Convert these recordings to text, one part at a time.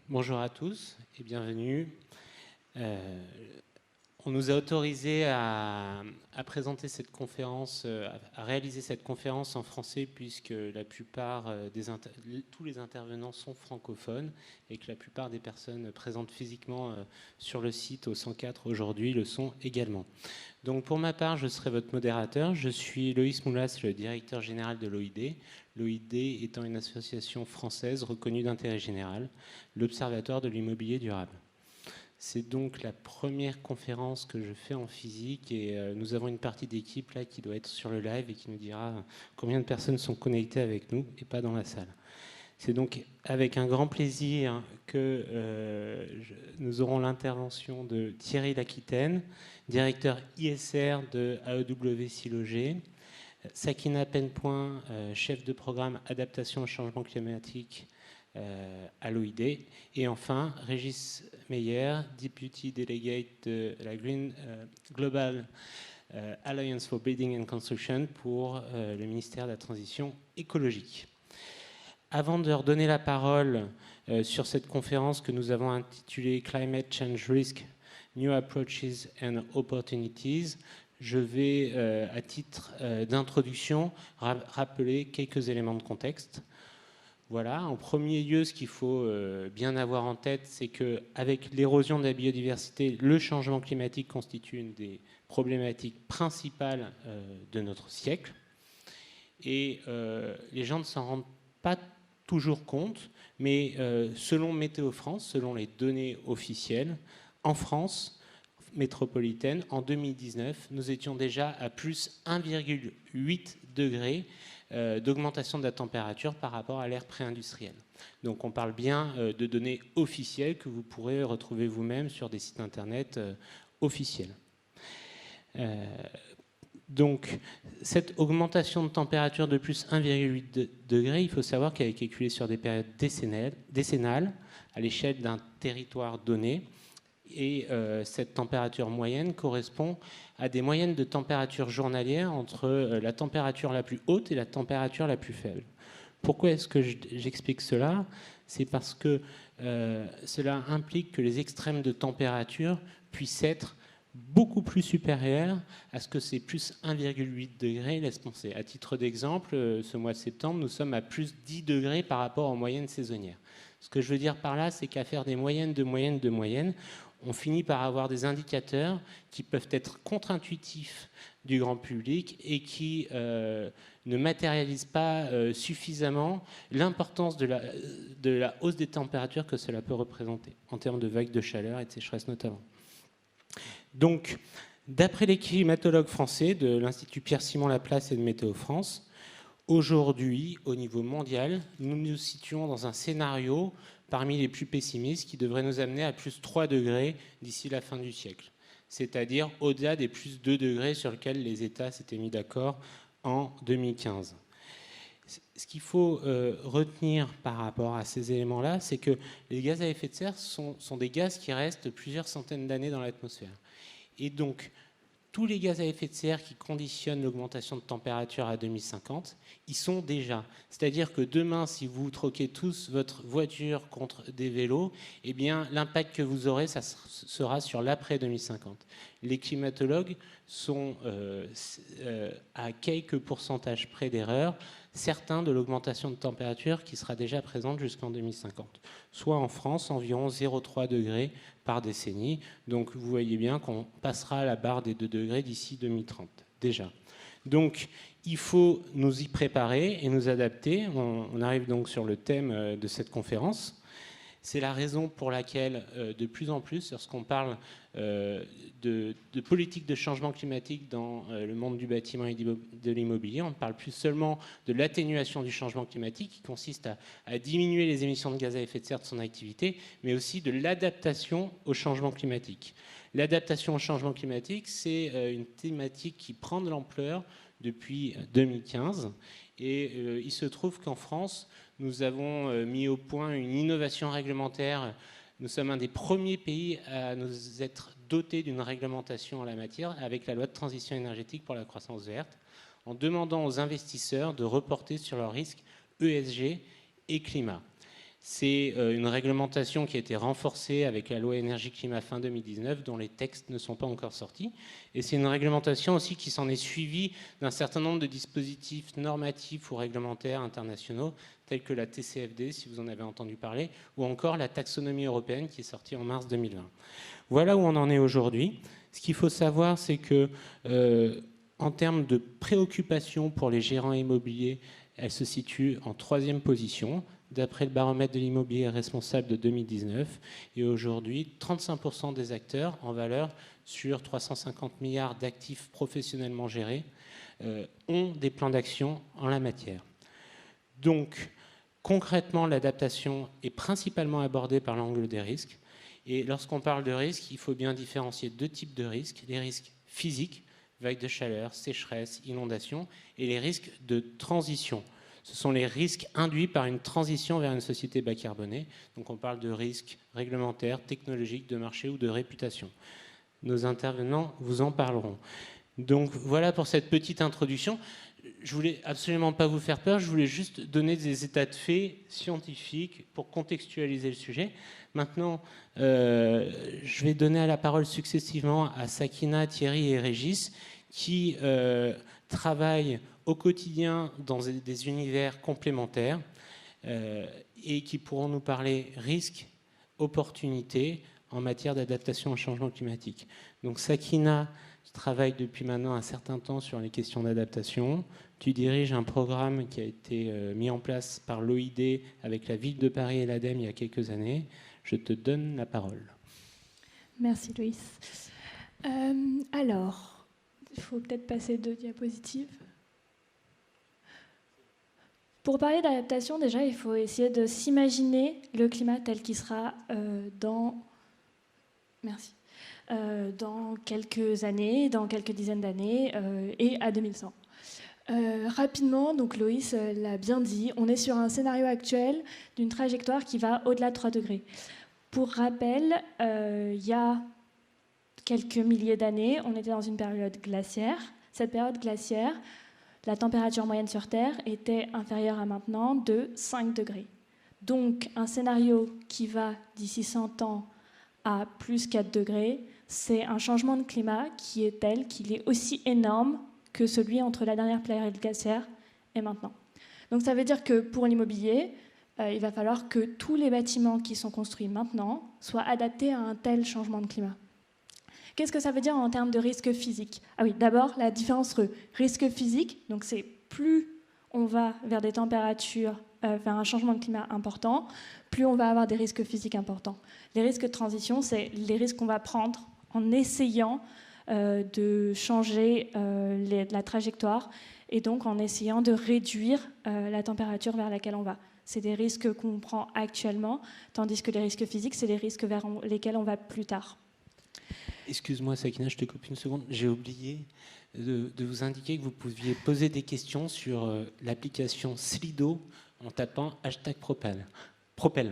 Bonjour à tous et bienvenue. On nous a autorisé à présenter cette conférence, à réaliser cette conférence en français puisque la plupart tous les intervenants sont francophones et que la plupart des personnes présentes physiquement sur le site au 104 aujourd'hui le sont également. Donc pour ma part, je serai votre modérateur. Je suis Loïs Moulas, le directeur général de l'OID. L'OID étant une association française reconnue d'intérêt général, l'Observatoire de l'immobilier durable. C'est donc la première conférence que je fais en physique et nous avons une partie d'équipe là qui doit être sur le live et qui nous dira combien de personnes sont connectées avec nous et pas dans la salle. C'est donc avec un grand plaisir que nous aurons l'intervention de Thierry Laquitaine, directeur ISR de AEW Silogé, Sakina Penpoint, chef de programme adaptation au changement climatique à l'OID, et enfin Régis Meyer, Deputy Delegate de la Green Global Alliance for Building and Construction pour le ministère de la Transition écologique. Avant de leur donner la parole sur cette conférence que nous avons intitulée Climate Change Risk, New Approaches and Opportunities, je vais, à titre d'introduction, rappeler quelques éléments de contexte. Voilà, en premier lieu, ce qu'il faut bien avoir en tête, c'est qu'avec l'érosion de la biodiversité, le changement climatique constitue une des problématiques principales de notre siècle. Et les gens ne s'en rendent pas toujours compte, mais selon Météo France, selon les données officielles, en France métropolitaine, en 2019, nous étions déjà à plus 1,8 degrés d'augmentation de la température par rapport à l'ère pré-industrielle. Donc on parle bien de données officielles que vous pourrez retrouver vous-même sur des sites internet officiels. Donc cette augmentation de température de plus 1,8 degrés, il faut savoir qu'elle est calculée sur des périodes décennales à l'échelle d'un territoire donné. Et cette température moyenne correspond à des moyennes de température journalière entre la température la plus haute et la température la plus faible. Pourquoi est-ce que j'explique cela? C'est parce que cela implique que les extrêmes de température puissent être beaucoup plus supérieurs à ce que ces plus 1,8 degrés laissent penser. À titre d'exemple, ce mois de septembre, nous sommes à plus 10 degrés par rapport aux moyennes saisonnières. Ce que je veux dire par là, c'est qu'à faire des moyennes de moyennes de moyennes, on finit par avoir des indicateurs qui peuvent être contre-intuitifs du grand public et qui ne matérialisent pas suffisamment l'importance de la hausse des températures que cela peut représenter en termes de vagues de chaleur et de sécheresse notamment. Donc, d'après les climatologues français de l'Institut Pierre-Simon Laplace et de Météo France, aujourd'hui, au niveau mondial, nous nous situons dans un scénario parmi les plus pessimistes qui devrait nous amener à plus 3 degrés d'ici la fin du siècle, c'est-à-dire au-delà des plus 2 degrés sur lesquels les États s'étaient mis d'accord en 2015. Ce qu'il faut retenir par rapport à ces éléments-là, c'est que les gaz à effet de serre sont des gaz qui restent plusieurs centaines d'années dans l'atmosphère. Et donc, tous les gaz à effet de serre qui conditionnent l'augmentation de température à 2050, ils sont déjà. C'est-à-dire que demain, si vous troquez tous votre voiture contre des vélos, eh bien, l'impact que vous aurez, ça sera sur l'après 2050. Les climatologues sont à quelques pourcentages près d'erreur, certains de l'augmentation de température qui sera déjà présente jusqu'en 2050. Soit en France, environ 0,3 degrés par décennie. Donc vous voyez bien qu'on passera à la barre des 2 degrés d'ici 2030, déjà. Donc il faut nous y préparer et nous adapter. On arrive donc sur le thème de cette conférence. C'est la raison pour laquelle, de plus en plus, lorsqu'on parle de politique de changement climatique dans le monde du bâtiment et de l'immobilier, on ne parle plus seulement de l'atténuation du changement climatique, qui consiste à diminuer les émissions de gaz à effet de serre de son activité, mais aussi de l'adaptation au changement climatique. L'adaptation au changement climatique, c'est une thématique qui prend de l'ampleur depuis 2015. Et il se trouve qu'en France, nous avons mis au point une innovation réglementaire. Nous sommes un des premiers pays à nous être dotés d'une réglementation en la matière avec la loi de transition énergétique pour la croissance verte, en demandant aux investisseurs de reporter sur leurs risques ESG et climat. C'est une réglementation qui a été renforcée avec la loi énergie-climat fin 2019, dont les textes ne sont pas encore sortis. Et c'est une réglementation aussi qui s'en est suivie d'un certain nombre de dispositifs normatifs ou réglementaires internationaux, tels que la TCFD, si vous en avez entendu parler, ou encore la taxonomie européenne qui est sortie en mars 2020. Voilà où on en est aujourd'hui. Ce qu'il faut savoir, c'est que en termes de préoccupation pour les gérants immobiliers, elle se situe en 3e position, d'après le baromètre de l'immobilier responsable de 2019. Et aujourd'hui, 35% des acteurs en valeur sur 350 milliards d'actifs professionnellement gérés ont des plans d'action en la matière. Donc, concrètement, l'adaptation est principalement abordée par l'angle des risques. Et lorsqu'on parle de risques, il faut bien différencier 2 types de risques. Les risques physiques, vagues de chaleur, sécheresse, inondations, et les risques de transition. Ce sont les risques induits par une transition vers une société bas carbonée. Donc on parle de risques réglementaires, technologiques, de marché ou de réputation. Nos intervenants vous en parleront. Donc voilà pour cette petite introduction. Je voulais absolument pas vous faire peur, je voulais juste donner des états de faits scientifiques pour contextualiser le sujet. Maintenant, je vais donner la parole successivement à Sakina, Thierry et Régis, qui travaillent au quotidien dans des univers complémentaires et qui pourront nous parler risques, opportunités en matière d'adaptation au changement climatique. Donc Sakina, tu travailles depuis maintenant un certain temps sur les questions d'adaptation. Tu diriges un programme qui a été mis en place par l'OID avec la Ville de Paris et l'ADEME il y a quelques années. Je te donne la parole. Merci Loïs. Alors, il faut peut-être passer 2 diapositives. Pour parler d'adaptation, déjà, il faut essayer de s'imaginer le climat tel qu'il sera dans quelques années, dans quelques dizaines d'années et à 2100. Rapidement, donc Loïs l'a bien dit, on est sur un scénario actuel d'une trajectoire qui va au-delà de 3 degrés. Pour rappel, il y a quelques milliers d'années, on était dans une période glaciaire. Cette période glaciaire, la température moyenne sur Terre était inférieure à maintenant de 5 degrés. Donc, un scénario qui va d'ici 100 ans à plus 4 degrés, c'est un changement de climat qui est tel qu'il est aussi énorme que celui entre la dernière période glaciaire et maintenant. Donc, ça veut dire que pour l'immobilier, il va falloir que tous les bâtiments qui sont construits maintenant soient adaptés à un tel changement de climat. Qu'est-ce que ça veut dire en termes de risque physique ? Ah oui, d'abord, la différence entre risque physique, donc c'est plus on va vers des températures, vers un changement de climat important, plus on va avoir des risques physiques importants. Les risques de transition, c'est les risques qu'on va prendre en essayant de changer la trajectoire et donc en essayant de réduire la température vers laquelle on va. C'est des risques qu'on prend actuellement, tandis que les risques physiques, c'est les risques vers lesquels on va plus tard. Excuse-moi Sakina, je te coupe une seconde. J'ai oublié de vous indiquer que vous pouviez poser des questions sur l'application Slido en tapant #Propel. #Propel,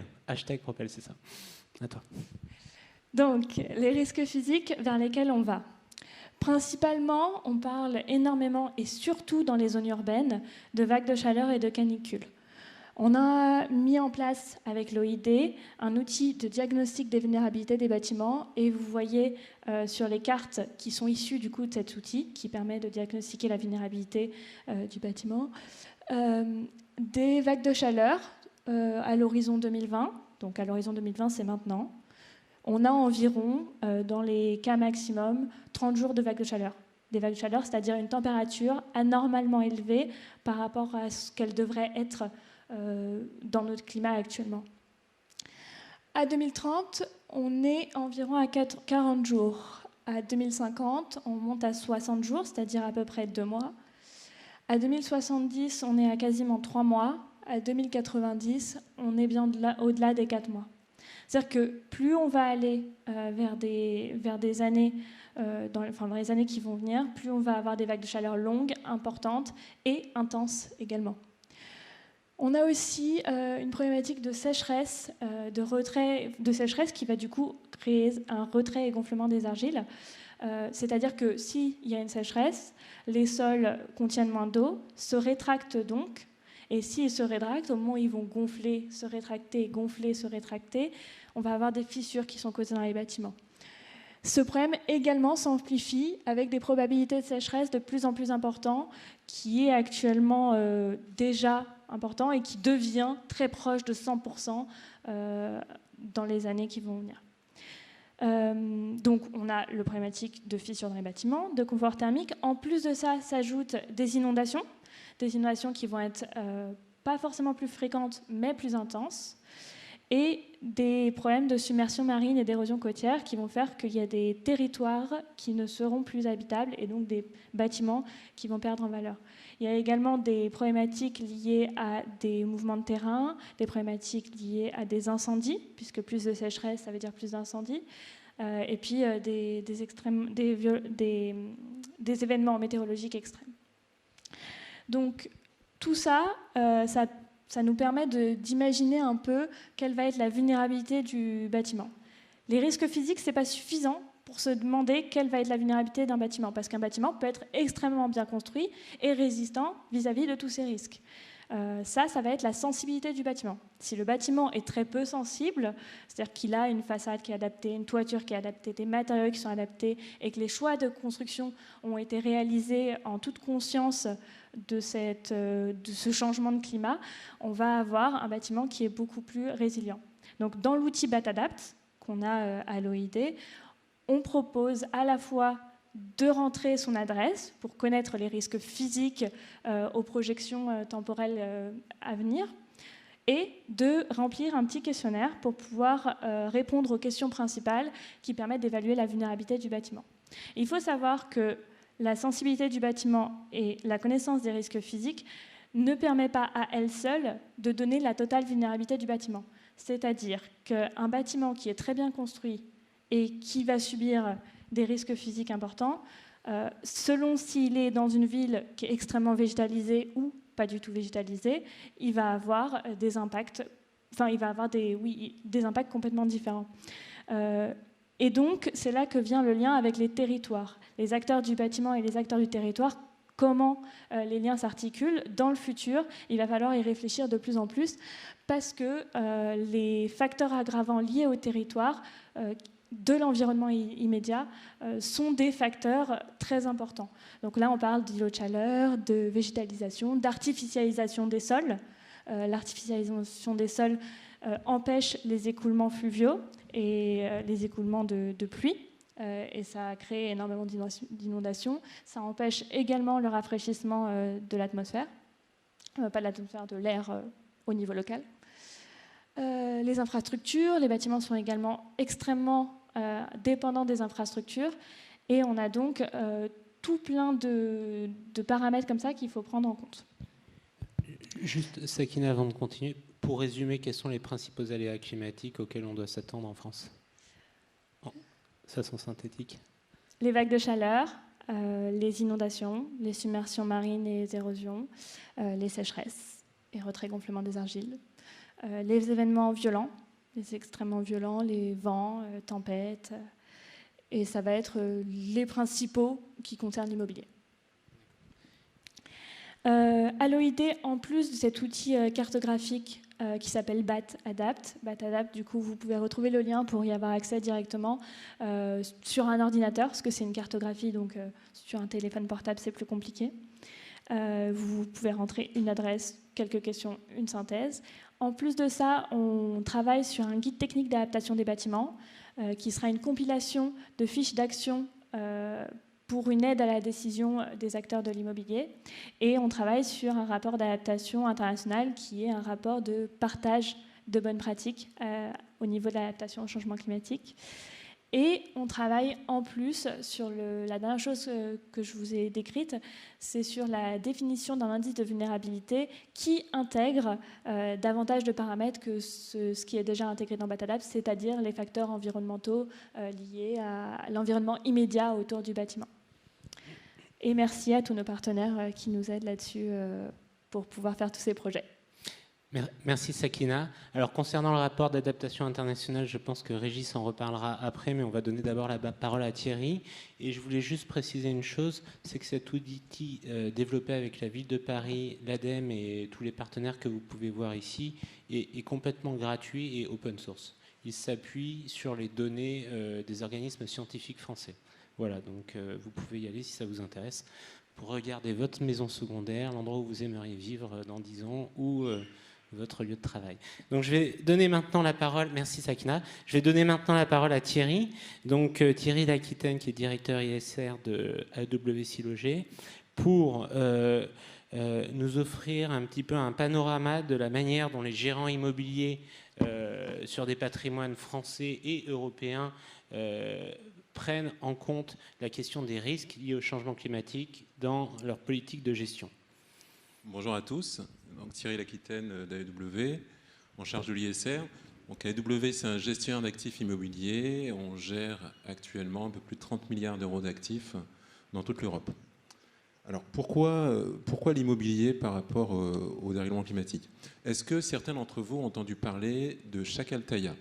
c'est ça. À toi. Donc, les risques physiques vers lesquels on va. Principalement, on parle énormément, et surtout dans les zones urbaines, de vagues de chaleur et de canicules. On a mis en place avec l'OID un outil de diagnostic des vulnérabilités des bâtiments et vous voyez sur les cartes qui sont issues du coup de cet outil qui permet de diagnostiquer la vulnérabilité du bâtiment des vagues de chaleur à l'horizon 2020. Donc à l'horizon 2020, c'est maintenant. On a environ, dans les cas maximum, 30 jours de vagues de chaleur. Des vagues de chaleur, c'est-à-dire une température anormalement élevée par rapport à ce qu'elle devrait être dans notre climat actuellement. À 2030, on est environ à 40 jours. À 2050, on monte à 60 jours, c'est-à-dire à peu près 2 mois. À 2070, on est à quasiment 3 mois. À 2090, on est bien au-delà des 4 mois. C'est-à-dire que plus on va aller vers des années, dans les années qui vont venir, plus on va avoir des vagues de chaleur longues, importantes et intenses également. On a aussi une problématique de sécheresse, de sécheresse qui va du coup créer un retrait et gonflement des argiles. C'est-à-dire que s'il y a une sécheresse, les sols contiennent moins d'eau, se rétractent donc, Et s'ils se rétractent, au moment où ils vont gonfler, se rétracter, gonfler, se rétracter, on va avoir des fissures qui sont causées dans les bâtiments. Ce problème également s'amplifie avec des probabilités de sécheresse de plus en plus importantes, qui est actuellement déjà important et qui devient très proche de 100% dans les années qui vont venir. Donc on a le problématique de fissures dans les bâtiments, de confort thermique. En plus de ça, s'ajoutent des inondations qui vont être pas forcément plus fréquentes, mais plus intenses, et des problèmes de submersion marine et d'érosion côtière qui vont faire qu'il y a des territoires qui ne seront plus habitables et donc des bâtiments qui vont perdre en valeur. Il y a également des problématiques liées à des mouvements de terrain, des problématiques liées à des incendies, puisque plus de sécheresse, ça veut dire plus d'incendies, et puis des événements météorologiques extrêmes. Donc tout ça, ça nous permet d'imaginer un peu quelle va être la vulnérabilité du bâtiment. Les risques physiques, ce n'est pas suffisant pour se demander quelle va être la vulnérabilité d'un bâtiment, parce qu'un bâtiment peut être extrêmement bien construit et résistant vis-à-vis de tous ces risques. Ça va être la sensibilité du bâtiment. Si le bâtiment est très peu sensible, c'est-à-dire qu'il a une façade qui est adaptée, une toiture qui est adaptée, des matériaux qui sont adaptés, et que les choix de construction ont été réalisés en toute conscience de ce changement de climat, on va avoir un bâtiment qui est beaucoup plus résilient. Donc dans l'outil BAT-ADAPT qu'on a à l'OID, on propose à la fois de rentrer son adresse pour connaître les risques physiques aux projections temporelles à venir et de remplir un petit questionnaire pour pouvoir répondre aux questions principales qui permettent d'évaluer la vulnérabilité du bâtiment. Il faut savoir que la sensibilité du bâtiment et la connaissance des risques physiques ne permet pas à elle seule de donner la totale vulnérabilité du bâtiment. C'est-à-dire qu'un bâtiment qui est très bien construit et qui va subir des risques physiques importants, selon s'il est dans une ville qui est extrêmement végétalisée ou pas du tout végétalisée, il va avoir des impacts, des impacts complètement différents. Et donc, c'est là que vient le lien avec les territoires. Les acteurs du bâtiment et les acteurs du territoire, comment les liens s'articulent. Dans le futur, il va falloir y réfléchir de plus en plus parce que les facteurs aggravants liés au territoire de l'environnement immédiat sont des facteurs très importants. Donc là, on parle d'îlots de chaleur, de végétalisation, d'artificialisation des sols. L'artificialisation des sols empêche les écoulements fluviaux et les écoulements de pluie. Et ça crée énormément d'inondations. Ça empêche également le rafraîchissement de l'atmosphère, pas de l'atmosphère, de l'air au niveau local. Les infrastructures, les bâtiments sont également extrêmement dépendants des infrastructures et on a donc tout plein de paramètres comme ça qu'il faut prendre en compte. Juste, Sakina, avant de continuer, pour résumer, quels sont les principaux aléas climatiques auxquels on doit s'attendre en France ? De façon synthétique. Les vagues de chaleur, les inondations, les submersions marines et les érosions, les sécheresses et retrait-gonflement des argiles, les événements violents, les extrêmement violents, les vents, tempêtes, et ça va être les principaux qui concernent l'immobilier. À l'OID, en plus de cet outil cartographique qui s'appelle BAT-ADAPT. BAT-ADAPT, du coup, vous pouvez retrouver le lien pour y avoir accès directement sur un ordinateur, parce que c'est une cartographie, donc sur un téléphone portable, c'est plus compliqué. Vous pouvez rentrer une adresse, quelques questions, une synthèse. En plus de ça, on travaille sur un guide technique d'adaptation des bâtiments, qui sera une compilation de fiches d'action pour une aide à la décision des acteurs de l'immobilier. Et on travaille sur un rapport d'adaptation international qui est un rapport de partage de bonnes pratiques au niveau de l'adaptation au changement climatique. Et on travaille en plus sur la dernière chose que je vous ai décrite, c'est sur la définition d'un indice de vulnérabilité qui intègre davantage de paramètres que ce qui est déjà intégré dans BAT-ADAPT, c'est-à-dire les facteurs environnementaux liés à l'environnement immédiat autour du bâtiment. Et merci à tous nos partenaires qui nous aident là-dessus pour pouvoir faire tous ces projets. Merci Sakina. Alors concernant le rapport d'adaptation internationale, je pense que Régis en reparlera après, mais on va donner d'abord la parole à Thierry. Et je voulais juste préciser une chose, c'est que cet outil développé avec la Ville de Paris, l'ADEME et tous les partenaires que vous pouvez voir ici est complètement gratuit et open source. Il s'appuie sur les données des organismes scientifiques français. Voilà, donc vous pouvez y aller si ça vous intéresse, pour regarder votre maison secondaire, l'endroit où vous aimeriez vivre dans 10 ans, ou votre lieu de travail. Donc je vais donner maintenant la parole, merci Sakina, je vais donner maintenant la parole à Thierry, donc Thierry d'Aquitaine qui est directeur ISR de AWS Logé, pour nous offrir un petit peu un panorama de la manière dont les gérants immobiliers sur des patrimoines français et européens prennent en compte la question des risques liés au changement climatique dans leur politique de gestion. Bonjour à tous, donc Thierry L'Aquitaine d'AEW, en charge de l'ISR. Donc AEW, c'est un gestionnaire d'actifs immobiliers. On gère actuellement un peu plus de 30 milliards d'euros d'actifs dans toute l'Europe. Alors pourquoi l'immobilier par rapport au dérèglement climatique? Est-ce que certains d'entre vous ont entendu parler de Chacaltaya?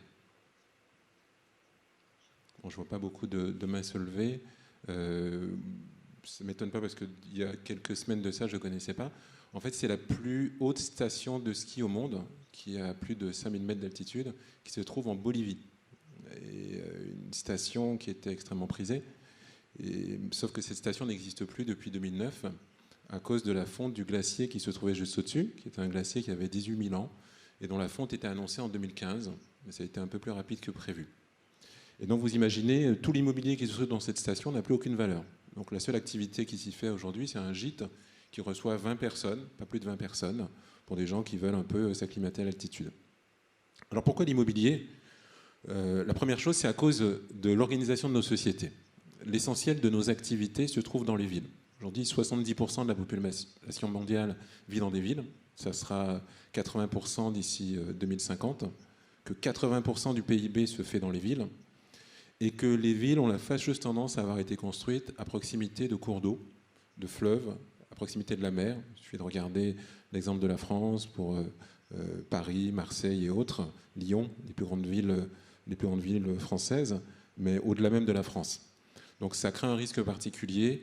Bon, je ne vois pas beaucoup de mains se lever. Ça ne m'étonne pas parce qu'il y a quelques semaines de ça, je ne connaissais pas. En fait, c'est la plus haute station de ski au monde, qui a plus de 5000 mètres d'altitude, qui se trouve en Bolivie. Et une station qui était extrêmement prisée. Sauf que cette station n'existe plus depuis 2009 à cause de la fonte du glacier qui se trouvait juste au-dessus, qui était un glacier qui avait 18 000 ans et dont la fonte était annoncée en 2015, mais ça a été un peu plus rapide que prévu. Et donc vous imaginez, tout l'immobilier qui se trouve dans cette station n'a plus aucune valeur. Donc la seule activité qui s'y fait aujourd'hui, c'est un gîte qui reçoit 20 personnes, pas plus de 20 personnes, pour des gens qui veulent un peu s'acclimater à l'altitude. Alors pourquoi l'immobilier? La première chose, c'est à cause de l'organisation de nos sociétés. L'essentiel de nos activités se trouve dans les villes. Aujourd'hui, 70% de la population mondiale vit dans des villes. Ça sera 80% d'ici 2050. Que 80% du PIB se fait dans les villes. Et que les villes ont la fâcheuse tendance à avoir été construites à proximité de cours d'eau, de fleuves, à proximité de la mer. Il suffit de regarder l'exemple de la France pour Paris, Marseille et autres, Lyon, les plus grandes villes françaises, mais au-delà même de la France. Donc ça crée un risque particulier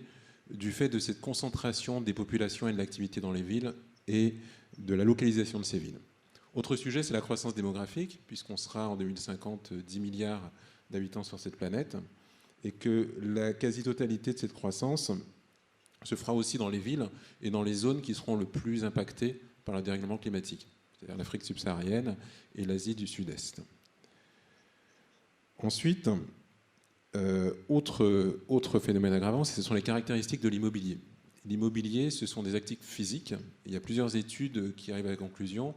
du fait de cette concentration des populations et de l'activité dans les villes et de la localisation de ces villes. Autre sujet, c'est la croissance démographique, puisqu'on sera en 2050 10 milliards d'habitants sur cette planète, et que la quasi-totalité de cette croissance se fera aussi dans les villes et dans les zones qui seront le plus impactées par le dérèglement climatique, c'est-à-dire l'Afrique subsaharienne et l'Asie du Sud-Est. Ensuite, autre phénomène aggravant, ce sont les caractéristiques de l'immobilier. L'immobilier, ce sont des actifs physiques. Il y a plusieurs études qui arrivent à la conclusion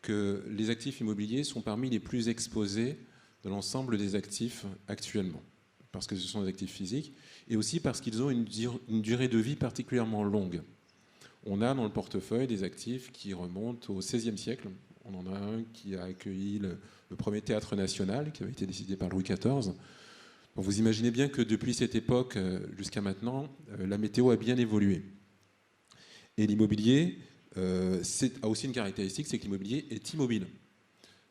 que les actifs immobiliers sont parmi les plus exposés de l'ensemble des actifs actuellement, parce que ce sont des actifs physiques, et aussi parce qu'ils ont une durée de vie particulièrement longue. On a dans le portefeuille des actifs qui remontent au XVIe siècle. On en a un qui a accueilli le premier théâtre national, qui avait été décidé par Louis XIV. Donc vous imaginez bien que depuis cette époque jusqu'à maintenant, la météo a bien évolué. Et l'immobilier a aussi une caractéristique, c'est que l'immobilier est immobile.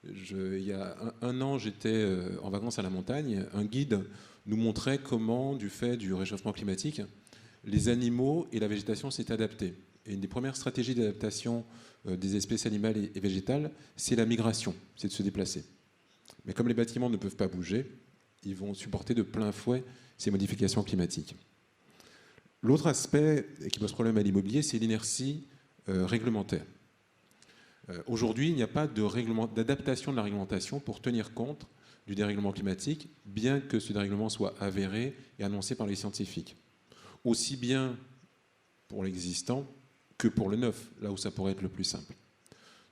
Il y a un an, j'étais en vacances à la montagne. Un guide nous montrait comment, du fait du réchauffement climatique, les animaux et la végétation s'étaient adaptés. Et une des premières stratégies d'adaptation des espèces animales et végétales, c'est la migration, c'est de se déplacer. Mais comme les bâtiments ne peuvent pas bouger, ils vont supporter de plein fouet ces modifications climatiques. L'autre aspect qui pose problème à l'immobilier, c'est l'inertie réglementaire. Aujourd'hui, il n'y a pas d'adaptation de la réglementation pour tenir compte du dérèglement climatique, bien que ce dérèglement soit avéré et annoncé par les scientifiques. Aussi bien pour l'existant que pour le neuf, là où ça pourrait être le plus simple.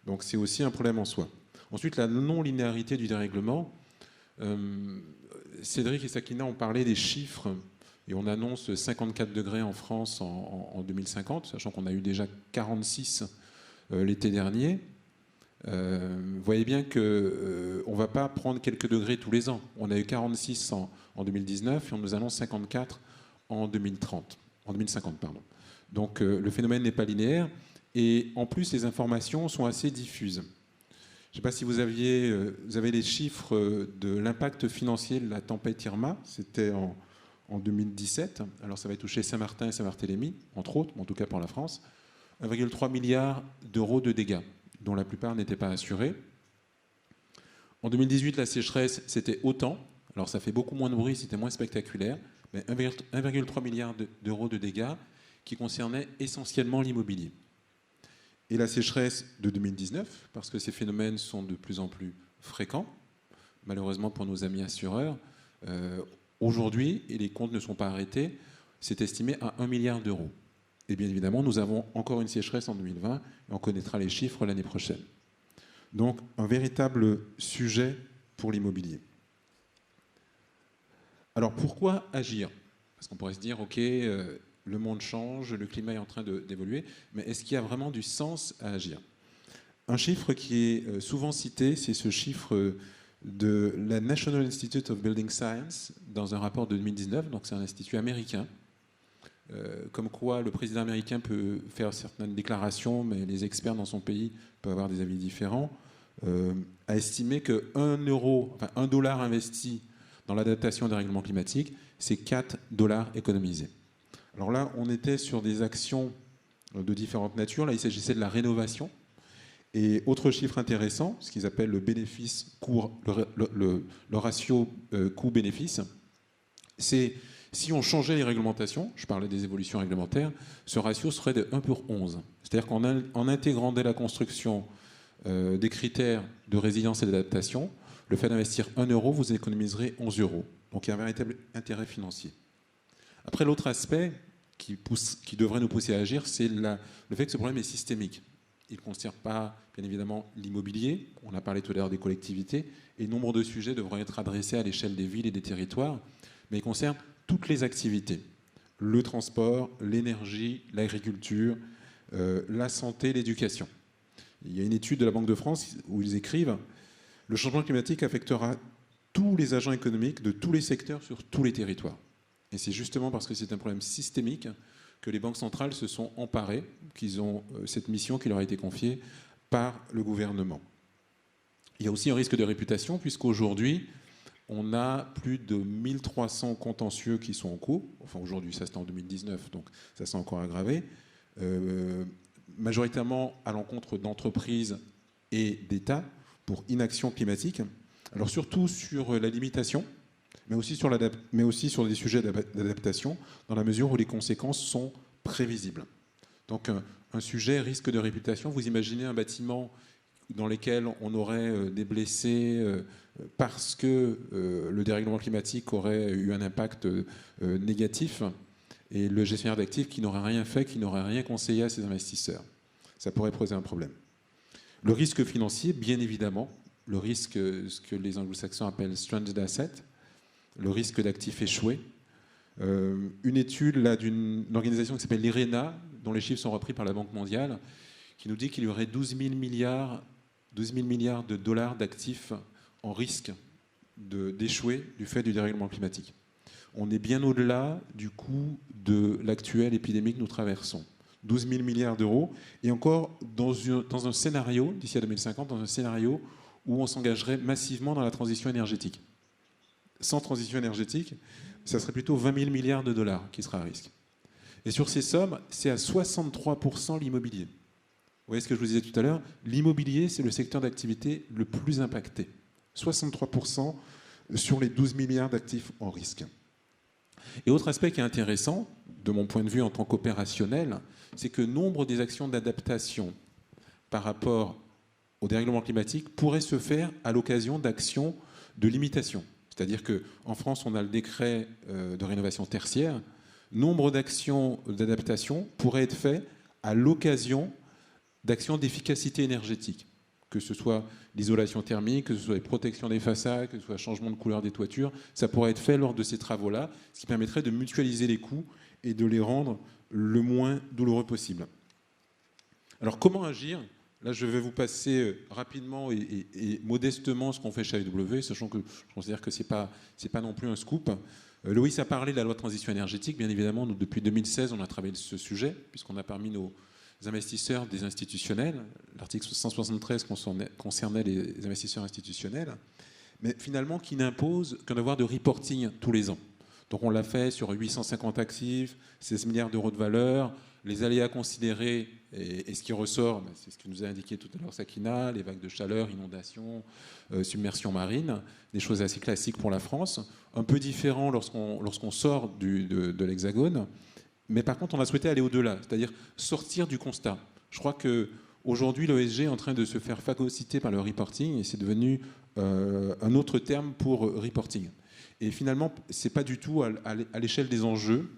Donc c'est aussi un problème en soi. Ensuite, la non-linéarité du dérèglement. Cédric et Sakina ont parlé des chiffres et on annonce 54 degrés en France en 2050, sachant qu'on a eu déjà 46 l'été dernier. Vous voyez bien qu'on ne va pas prendre quelques degrés tous les ans. On a eu 46 en 2019 et on nous annonce 54 en 2050. Donc le phénomène n'est pas linéaire et en plus les informations sont assez diffuses. Je ne sais pas si vous avez les chiffres de l'impact financier de la tempête Irma. C'était en 2017. Alors ça va toucher Saint-Martin et Saint-Barthélemy, entre autres, en tout cas pour la France. 1,3 milliard d'euros de dégâts, dont la plupart n'étaient pas assurés. En 2018, la sécheresse, c'était autant. Alors ça fait beaucoup moins de bruit, c'était moins spectaculaire. Mais 1,3 milliard d'euros de dégâts qui concernaient essentiellement l'immobilier. Et la sécheresse de 2019, parce que ces phénomènes sont de plus en plus fréquents, malheureusement pour nos amis assureurs, aujourd'hui, et les comptes ne sont pas arrêtés, c'est estimé à 1 milliard d'euros. Et bien évidemment, nous avons encore une sécheresse en 2020, et on connaîtra les chiffres l'année prochaine. Donc, un véritable sujet pour l'immobilier. Alors, pourquoi agir? Parce qu'on pourrait se dire, OK, le monde change, le climat est en train d'évoluer, mais est-ce qu'il y a vraiment du sens à agir? Un chiffre qui est souvent cité, c'est ce chiffre de la National Institute of Building Science dans un rapport de 2019, donc c'est un institut américain, comme quoi le président américain peut faire certaines déclarations, mais les experts dans son pays peuvent avoir des avis différents, a estimé que $1 investi dans l'adaptation au dérèglement climatique, c'est $4 économisés. Alors là, on était sur des actions de différentes natures. Là, il s'agissait de la rénovation. Et autre chiffre intéressant, ce qu'ils appellent le bénéfice le ratio coût-bénéfice, c'est si on changeait les réglementations, je parlais des évolutions réglementaires, ce ratio serait de 1 pour 11. C'est-à-dire qu'en intégrant dès la construction des critères de résilience et d'adaptation, le fait d'investir 1 euro, vous économiserez 11 euros. Donc il y a un véritable intérêt financier. Après, l'autre aspect qui devrait nous pousser à agir, c'est le fait que ce problème est systémique. Il ne concerne pas, bien évidemment, l'immobilier. On a parlé tout à l'heure des collectivités. Et nombre de sujets devront être adressés à l'échelle des villes et des territoires. Mais il concerne toutes les activités. Le transport, l'énergie, l'agriculture, la santé, l'éducation. Il y a une étude de la Banque de France où ils écrivent « Le changement climatique affectera tous les agents économiques de tous les secteurs sur tous les territoires ». Et c'est justement parce que c'est un problème systémique que les banques centrales se sont emparées, qu'ils ont cette mission qui leur a été confiée par le gouvernement. Il y a aussi un risque de réputation, puisqu'aujourd'hui, on a plus de 1300 contentieux qui sont en cours. Enfin, aujourd'hui, ça c'était en 2019, donc ça s'est encore aggravé. Majoritairement à l'encontre d'entreprises et d'États pour inaction climatique. Alors surtout sur la limitation, mais aussi sur des sujets d'adaptation, dans la mesure où les conséquences sont prévisibles. Donc un sujet risque de réputation, vous imaginez un bâtiment dans lequel on aurait des blessés parce que le dérèglement climatique aurait eu un impact négatif, et le gestionnaire d'actifs qui n'aurait rien fait, qui n'aurait rien conseillé à ses investisseurs. Ça pourrait poser un problème. Le risque financier, bien évidemment, le risque, ce que les anglo-saxons appellent stranded asset, le risque d'actifs échoués. Une étude d'une organisation qui s'appelle l'IRENA, dont les chiffres sont repris par la Banque mondiale, qui nous dit qu'il y aurait 12 000 milliards de dollars d'actifs en risque d'échouer du fait du dérèglement climatique. On est bien au-delà du coût de l'actuelle épidémie que nous traversons. 12 000 milliards d'euros, et encore dans un scénario, d'ici à 2050, dans un scénario où on s'engagerait massivement dans la transition énergétique. Sans transition énergétique, ça serait plutôt 20 000 milliards de dollars qui sera à risque. Et sur ces sommes, c'est à 63% l'immobilier. Vous voyez ce que je vous disais tout à l'heure, l'immobilier, c'est le secteur d'activité le plus impacté. 63% sur les 12 milliards d'actifs en risque. Et autre aspect qui est intéressant, de mon point de vue en tant qu'opérationnel, c'est que nombre des actions d'adaptation par rapport au dérèglement climatique pourraient se faire à l'occasion d'actions de limitation. C'est-à-dire qu'en France, on a le décret de rénovation tertiaire. Nombre d'actions d'adaptation pourraient être faites à l'occasion d'actions d'efficacité énergétique, que ce soit l'isolation thermique, que ce soit les protections des façades, que ce soit le changement de couleur des toitures. Ça pourrait être fait lors de ces travaux-là, ce qui permettrait de mutualiser les coûts et de les rendre le moins douloureux possible. Alors comment agir ? Là, je vais vous passer rapidement et modestement ce qu'on fait chez AEW, sachant que je considère que ce n'est pas non plus un scoop. Loïs a parlé de la loi de transition énergétique. Bien évidemment, nous, depuis 2016, on a travaillé ce sujet, puisqu'on a parmi investisseurs des institutionnels. L'article 173 concernait les investisseurs institutionnels, mais finalement qui n'impose qu'un devoir de reporting tous les ans. Donc on l'a fait sur 850 actifs, 16 milliards d'euros de valeur, les aléas considérés et ce qui ressort, c'est ce que nous a indiqué tout à l'heure Sakina, les vagues de chaleur, inondations, submersion marine, des choses assez classiques pour la France, un peu différent lorsqu'on sort de l'Hexagone, mais par contre on a souhaité aller au-delà, c'est-à-dire sortir du constat. Je crois qu'aujourd'hui l'ESG est en train de se faire phagocyter par le reporting et c'est devenu un autre terme pour reporting. Et finalement, ce n'est pas du tout à l'échelle des enjeux.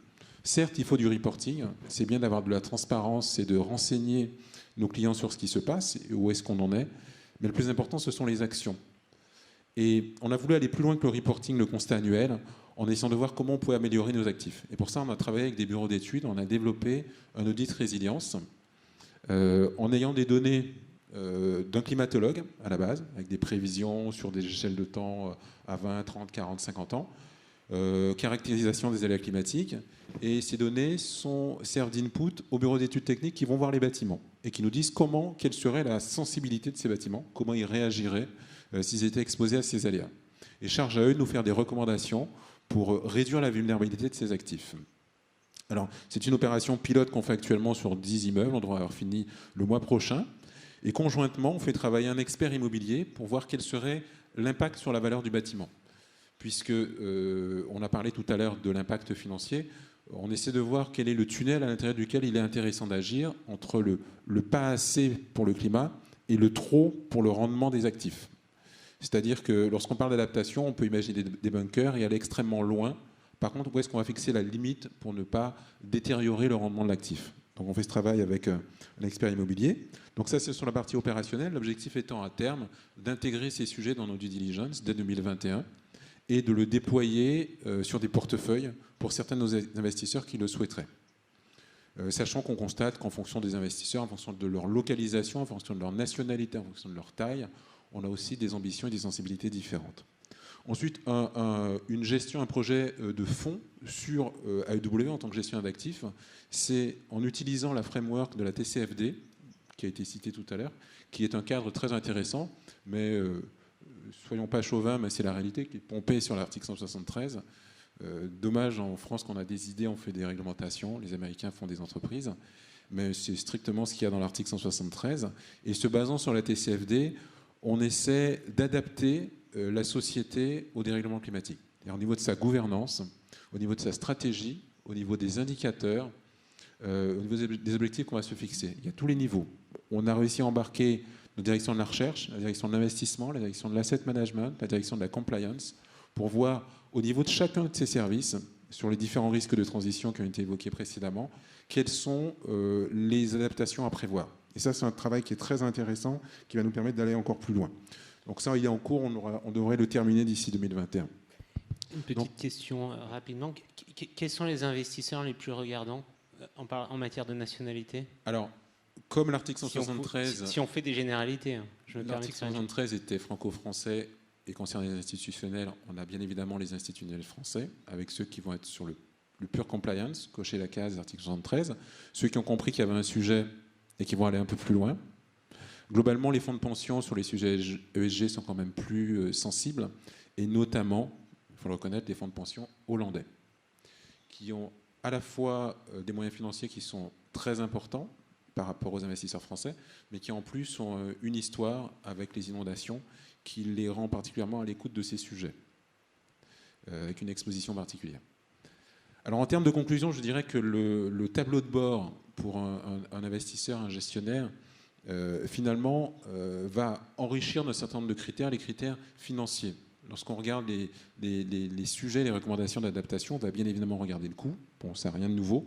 Certes, il faut du reporting, c'est bien d'avoir de la transparence et de renseigner nos clients sur ce qui se passe et où est-ce qu'on en est, mais le plus important, ce sont les actions. Et on a voulu aller plus loin que le reporting, le constat annuel, en essayant de voir comment on pouvait améliorer nos actifs. Et pour ça, on a travaillé avec des bureaux d'études, on a développé un audit résilience, en ayant des données d'un climatologue à la base, avec des prévisions sur des échelles de temps à 20, 30, 40, 50 ans, caractérisation des aléas climatiques, et ces données servent d'input aux bureaux d'études techniques qui vont voir les bâtiments et qui nous disent quelle serait la sensibilité de ces bâtiments, comment ils réagiraient s'ils étaient exposés à ces aléas. Et charge à eux de nous faire des recommandations pour réduire la vulnérabilité de ces actifs. Alors, c'est une opération pilote qu'on fait actuellement sur 10 immeubles, on devrait avoir fini le mois prochain, et conjointement, on fait travailler un expert immobilier pour voir quel serait l'impact sur la valeur du bâtiment. Puisque on a parlé tout à l'heure de l'impact financier, on essaie de voir quel est le tunnel à l'intérieur duquel il est intéressant d'agir entre le pas assez pour le climat et le trop pour le rendement des actifs. C'est-à-dire que lorsqu'on parle d'adaptation, on peut imaginer des bunkers et aller extrêmement loin. Par contre, où est-ce qu'on va fixer la limite pour ne pas détériorer le rendement de l'actif? Donc on fait ce travail avec un expert immobilier. Donc ça, c'est sur la partie opérationnelle. L'objectif étant à terme d'intégrer ces sujets dans nos due diligence dès 2021 et de le déployer sur des portefeuilles pour certains de nos investisseurs qui le souhaiteraient. Sachant qu'on constate qu'en fonction des investisseurs, en fonction de leur localisation, en fonction de leur nationalité, en fonction de leur taille, on a aussi des ambitions et des sensibilités différentes. Ensuite, une gestion, un projet de fonds sur AEW en tant que gestionnaire d'actifs, c'est en utilisant la framework de la TCFD, qui a été citée tout à l'heure, qui est un cadre très intéressant, mais soyons pas chauvins, mais c'est la réalité, qui est pompée sur l'article 173. Dommage, en France, qu'on a des idées, on fait des réglementations, les Américains font des entreprises, mais c'est strictement ce qu'il y a dans l'article 173. Et se basant sur la TCFD, on essaie d'adapter la société au dérèglement climatique. Et au niveau de sa gouvernance, au niveau de sa stratégie, au niveau des indicateurs, au niveau des objectifs qu'on va se fixer. Il y a tous les niveaux. On a réussi à embarquer la direction de la recherche, la direction de l'investissement, la direction de l'asset management, la direction de la compliance, pour voir au niveau de chacun de ces services, sur les différents risques de transition qui ont été évoqués précédemment, quelles sont les adaptations à prévoir. Et ça, c'est un travail qui est très intéressant, qui va nous permettre d'aller encore plus loin. Donc ça, il est en cours, on devrait le terminer d'ici 2021. Une petite question rapidement. Quels sont les investisseurs les plus regardants en matière de nationalité? Alors, comme l'article 173... Si on fait des généralités. L'article 173 était franco-français et concerne les institutionnels. On a bien évidemment les institutionnels français, avec ceux qui vont être sur le pure compliance, cocher la case article 73. Ceux qui ont compris qu'il y avait un sujet et qui vont aller un peu plus loin. Globalement, les fonds de pension sur les sujets ESG sont quand même plus sensibles, et notamment, il faut le reconnaître, les fonds de pension hollandais, qui ont à la fois des moyens financiers qui sont très importants par rapport aux investisseurs français, mais qui en plus ont une histoire avec les inondations qui les rend particulièrement à l'écoute de ces sujets, avec une exposition particulière. Alors en termes de conclusion, je dirais que le tableau de bord pour un investisseur, un gestionnaire, finalement, va enrichir d'un certain nombre de critères, les critères financiers. Lorsqu'on regarde les sujets, les recommandations d'adaptation, on va bien évidemment regarder le coût. Bon, ça n'a rien de nouveau.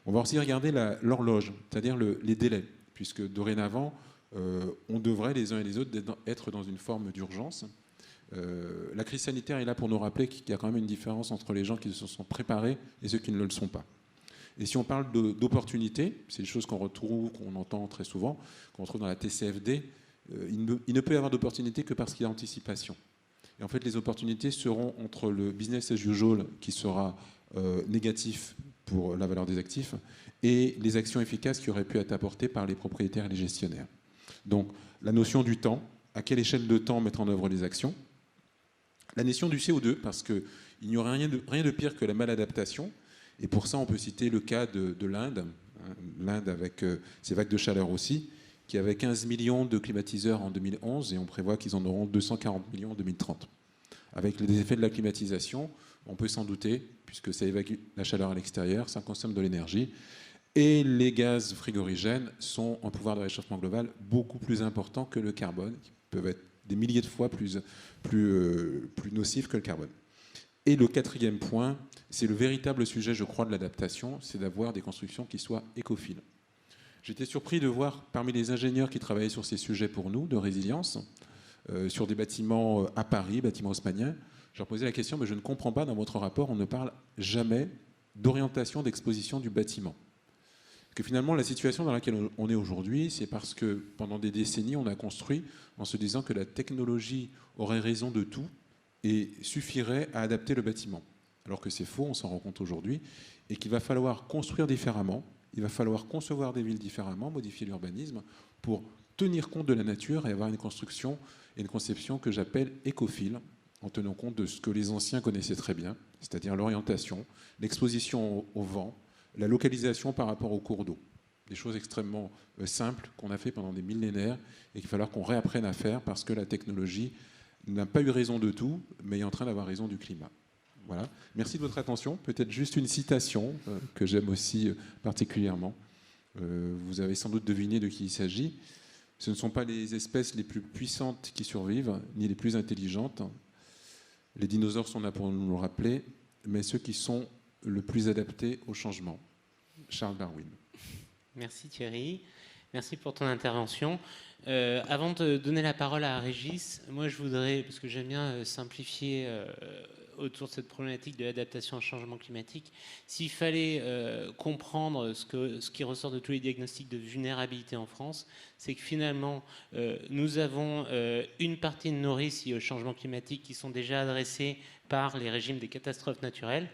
On va aussi regarder l'horloge, c'est-à-dire les délais, puisque dorénavant, on devrait les uns et les autres être dans une forme d'urgence. La crise sanitaire est là pour nous rappeler qu'il y a quand même une différence entre les gens qui se sont préparés et ceux qui ne le sont pas. Et si on parle d'opportunités, c'est des choses qu'on retrouve, qu'on entend très souvent, qu'on retrouve dans la TCFD, il ne peut y avoir d'opportunités que parce qu'il y a anticipation. Et en fait, les opportunités seront entre le business as usual qui sera négatif pour la valeur des actifs, et les actions efficaces qui auraient pu être apportées par les propriétaires et les gestionnaires. Donc, la notion du temps, à quelle échelle de temps mettre en œuvre les actions. La notion du CO2, parce qu'il n'y aurait rien de pire que la maladaptation. Et pour ça, on peut citer le cas de l'Inde, l'Inde avec ses vagues de chaleur aussi, qui avait 15 millions de climatiseurs en 2011, et on prévoit qu'ils en auront 240 millions en 2030. Avec les effets de la climatisation, on peut s'en douter, puisque ça évacue la chaleur à l'extérieur, ça consomme de l'énergie, et les gaz frigorigènes sont un pouvoir de réchauffement global beaucoup plus important que le carbone, qui peuvent être des milliers de fois plus nocifs que le carbone. Et le quatrième point, c'est le véritable sujet, je crois, de l'adaptation, c'est d'avoir des constructions qui soient écophiles. J'étais surpris de voir parmi les ingénieurs qui travaillaient sur ces sujets pour nous, de résilience, sur des bâtiments à Paris, bâtiments haussmanniens, je leur posais la question, mais je ne comprends pas, dans votre rapport, on ne parle jamais d'orientation d'exposition du bâtiment. Parce que finalement, la situation dans laquelle on est aujourd'hui, c'est parce que pendant des décennies, on a construit en se disant que la technologie aurait raison de tout et suffirait à adapter le bâtiment. Alors que c'est faux, on s'en rend compte aujourd'hui, et qu'il va falloir construire différemment, il va falloir concevoir des villes différemment, modifier l'urbanisme, pour tenir compte de la nature et avoir une construction et une conception que j'appelle écophile, en tenant compte de ce que les anciens connaissaient très bien, c'est-à-dire l'orientation, l'exposition au vent, la localisation par rapport au cours d'eau. Des choses extrêmement simples qu'on a fait pendant des millénaires et qu'il va falloir qu'on réapprenne à faire parce que la technologie n'a pas eu raison de tout, mais est en train d'avoir raison du climat. Voilà. Merci de votre attention. Peut-être juste une citation que j'aime aussi particulièrement. Vous avez sans doute deviné de qui il s'agit. Ce ne sont pas les espèces les plus puissantes qui survivent, ni les plus intelligentes. Les dinosaures sont là pour nous le rappeler, mais ceux qui sont le plus adaptés au changement. Charles Darwin. Merci Thierry. Merci pour ton intervention. Avant de donner la parole à Régis, moi je voudrais, parce que j'aime bien simplifier autour de cette problématique de l'adaptation au changement climatique, s'il fallait comprendre ce qui ressort de tous les diagnostics de vulnérabilité en France, c'est que finalement nous avons une partie de nos risques liés au changement climatique qui sont déjà adressés par les régimes des catastrophes naturelles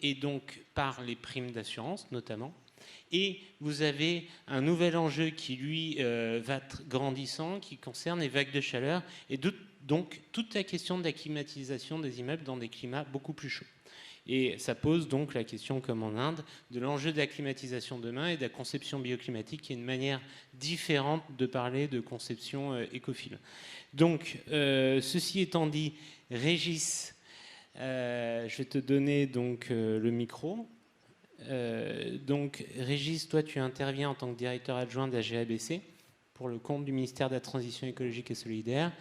et donc par les primes d'assurance notamment. Et vous avez un nouvel enjeu qui, lui, va grandissant, qui concerne les vagues de chaleur et donc toute la question de la climatisation des immeubles dans des climats beaucoup plus chauds. Et ça pose donc la question, comme en Inde, de l'enjeu de la climatisation demain et de la conception bioclimatique, qui est une manière différente de parler de conception écophile. Donc, ceci étant dit, Régis, je vais te donner donc le micro. Donc, Régis, toi, tu interviens en tant que directeur adjoint de la GABC pour le compte du ministère de la Transition écologique et solidaire.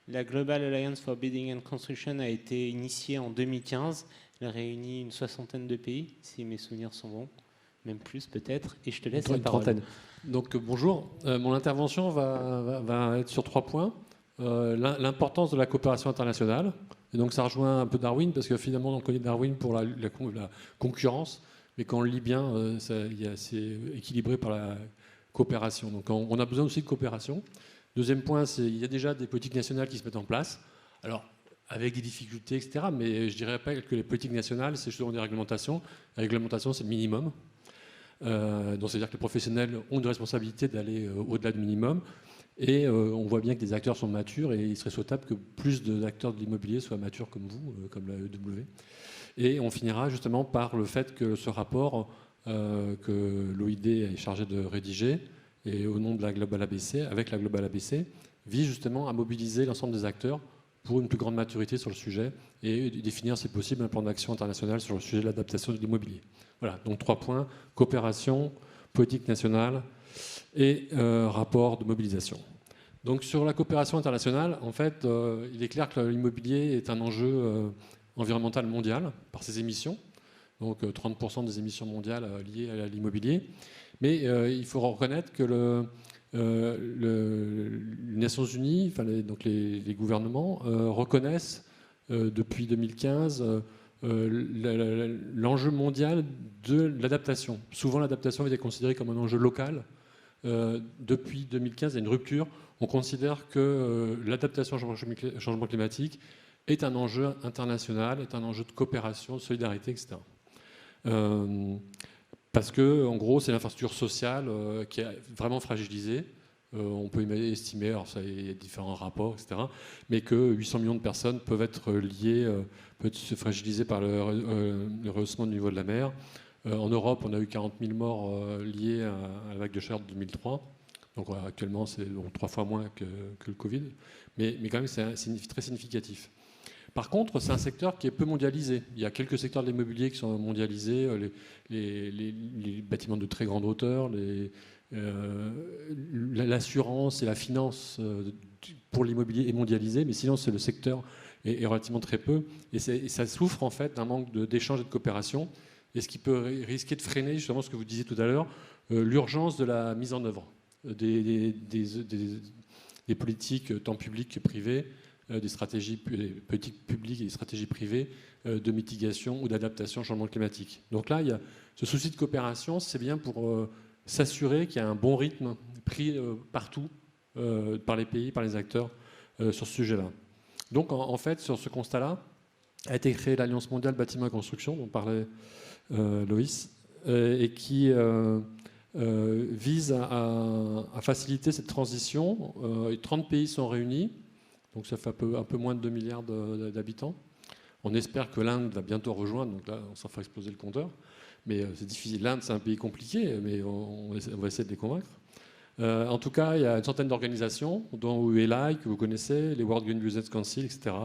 La Global Alliance for Building and Construction a été initiée en 2015. Elle réunit une 60aine de pays, si mes souvenirs sont bons, même plus peut-être. Et je te laisse la parole. Trentaine. Donc, bonjour. Mon intervention va être sur 3 points. L'importance de la coopération internationale. Et donc, ça rejoint un peu Darwin, parce que finalement, on connaît Darwin pour la concurrence. Mais quand on le lit bien, c'est équilibré par la coopération. Donc on a besoin aussi de coopération. Deuxième point, il y a déjà des politiques nationales qui se mettent en place. Alors, avec des difficultés, etc. Mais je ne dirais pas que les politiques nationales, c'est justement des réglementations. La réglementation, c'est le minimum. Donc, c'est-à-dire que les professionnels ont une responsabilité d'aller au-delà du minimum. Et on voit bien que les acteurs sont matures et il serait souhaitable que plus d'acteurs de l'immobilier soient matures comme vous, comme la EW. Et on finira justement par le fait que ce rapport que l'OID est chargé de rédiger, et au nom de la Global ABC, avec la Global ABC, vise justement à mobiliser l'ensemble des acteurs pour une plus grande maturité sur le sujet et définir, si possible, un plan d'action international sur le sujet de l'adaptation de l'immobilier. Voilà, donc 3 points, coopération, politique nationale et rapport de mobilisation. Donc sur la coopération internationale, en fait, il est clair que l'immobilier est un enjeu environnementale mondiale par ses émissions, donc 30% des émissions mondiales liées à l'immobilier. Mais il faut reconnaître que les Nations Unies, enfin donc les gouvernements, reconnaissent depuis 2015 l'enjeu mondial de l'adaptation. Souvent, l'adaptation était considérée comme un enjeu local. Depuis 2015, il y a une rupture. On considère que l'adaptation au changement climatique est un enjeu international, est un enjeu de coopération, de solidarité, etc. Parce que, en gros, c'est l'infrastructure sociale qui est vraiment fragilisée. On peut estimer, alors ça, il y a différents rapports, etc., mais que 800 millions de personnes peuvent être liées, peuvent se fragiliser par le rehaussement du niveau de la mer. En Europe, on a eu 40 000 morts liés à la vague de chaleur de 2003. Donc actuellement, c'est 3 fois moins que le Covid. Mais quand même, c'est très significatif. Par contre, c'est un secteur qui est peu mondialisé. Il y a quelques secteurs de l'immobilier qui sont mondialisés, les bâtiments de très grande hauteur, l'assurance et la finance pour l'immobilier est mondialisée, mais sinon, le secteur est relativement très peu. Et ça souffre en fait d'un manque d'échange et de coopération, et ce qui peut risquer de freiner justement ce que vous disiez tout à l'heure, l'urgence de la mise en œuvre des politiques tant publiques que privées, des stratégies politiques publiques et des stratégies privées de mitigation ou d'adaptation au changement climatique. Donc là, il y a ce souci de coopération, c'est bien pour s'assurer qu'il y a un bon rythme pris partout par les pays, par les acteurs sur ce sujet-là. Donc en fait, sur ce constat-là, a été créée l'Alliance mondiale bâtiment et construction, dont parlait Loïs, et qui vise à faciliter cette transition. 30 pays sont réunis. Donc ça fait un peu moins de 2 milliards d'habitants. On espère que l'Inde va bientôt rejoindre, donc là on s'en fera exploser le compteur. Mais c'est difficile. L'Inde c'est un pays compliqué, mais on va essayer de les convaincre. En tout cas, il y a une centaine d'organisations, dont UELI, que vous connaissez, les World Green Business Council, etc.,